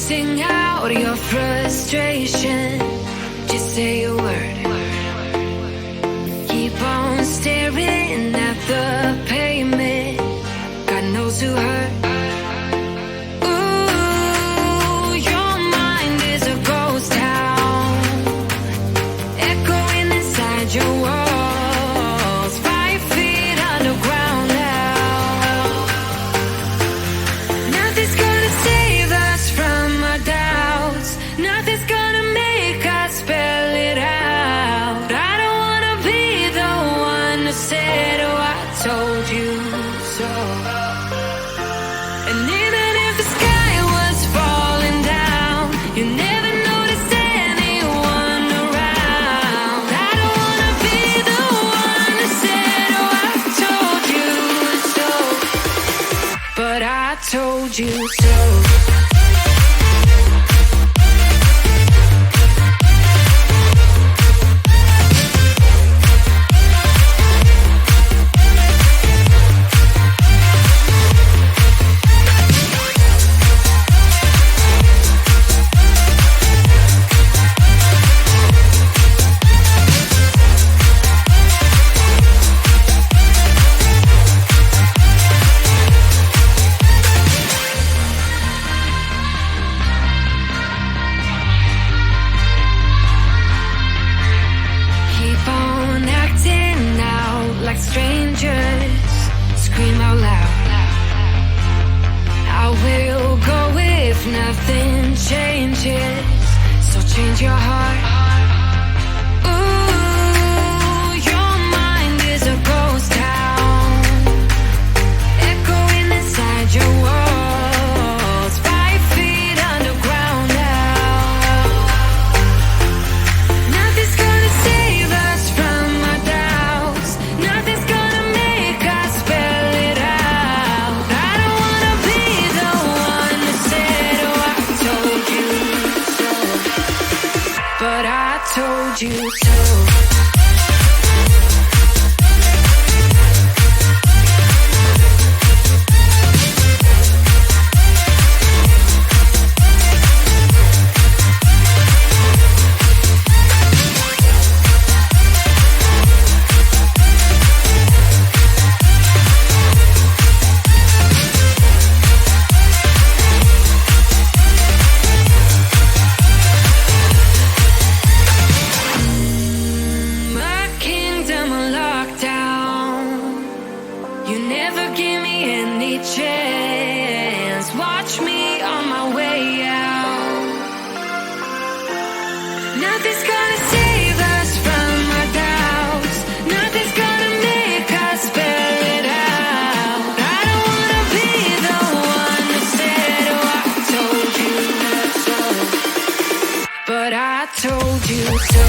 Sing out your frustration. Just say a word. Keep on staring at the pavement. God knows who hurt. Ooh, your mind is a ghost town, echoing inside your walls. 5 feet underground now. Nothing's gonna save us from our doubts. Nothing's gonna make us spell it out. I don't wanna be the one to say, oh, I told you so. And even if the sky was falling down, you never noticed anyone around. I don't wanna be the one to say, oh, I told you so. But I told you so. Keep on acting out like strangers. Scream out loud. I will go if nothing changes. So change your heart. Ooh, your mind is a ghost town, echoing inside your walls. 5 feet underground now. Nothing's gonna save us from our doubts. Nothing's gonna make us spell it out. I don't wanna be the one that said, oh, I told you so. But I told you so. My kingdom on lockdown. You never give me any chance. Watch me on my way out. Nothing's gonna save us from our doubts. Nothing's gonna make us spell it out. I don't wanna be the one that said, oh, I told you so. But I told you so.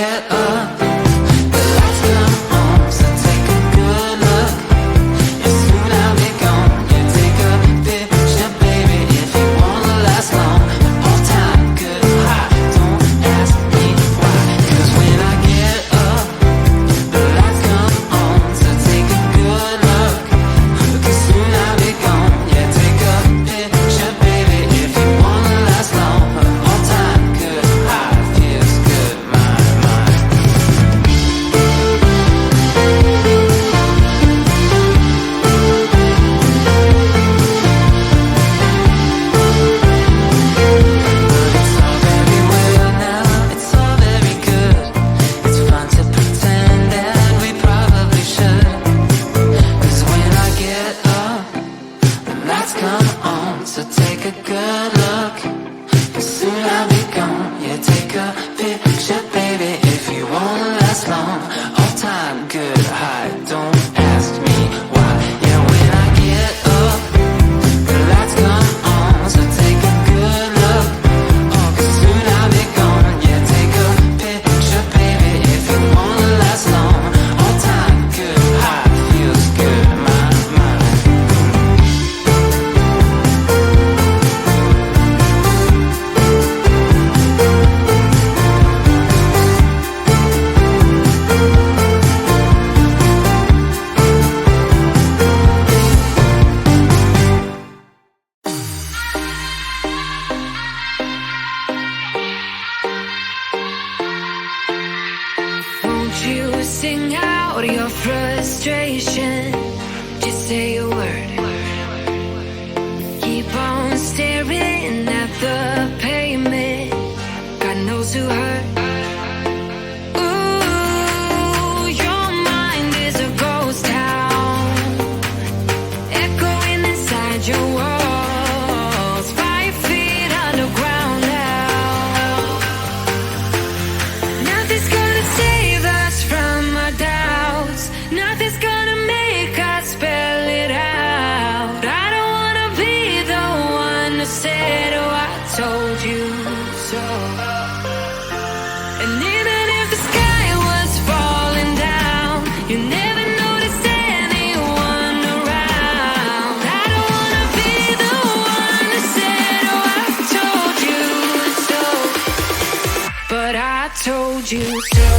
get up, the lights come on, so take a good look. And soon I'll be gone. You take a picture, baby, if you wanna last long. All time good high, don't ask me why. 'Cause when I get up, the lights come on, so take a good look. 'Cause soon I'll be gone. Yeah, take a picture, baby, if you wanna last long. All time good high, feels good, my mind. It's all very well now, it's all very good. It's fun to pretend that we probably should. 'Cause when I get up, the lights come on, so take a good look. 'Cause soon I'll be gone. Yeah, take a picture, baby, if you wanna last long. All time good high, don't ask me why. Yeah, when I get up, the lights come on, so take a good look. Oh, 'cause soon I'll be gone. Yeah, take a picture, baby, if you wanna last long. All time good high, feels good, my mind. Won't you sing out your frustration? Just say a word. Keep on staring at the pavement. God knows who hurt. Ooh, your mind is a ghost town, echoing inside your walls. 5 feet underground now. Nothing's gonna save us from our doubts. Nothing's gonna make us spell it out. I don't wanna be the one to say, oh, I told you so. And even if the sky was falling down, you never noticed anyone around. I don't wanna be the one to say, oh, I told you so. But I told you so.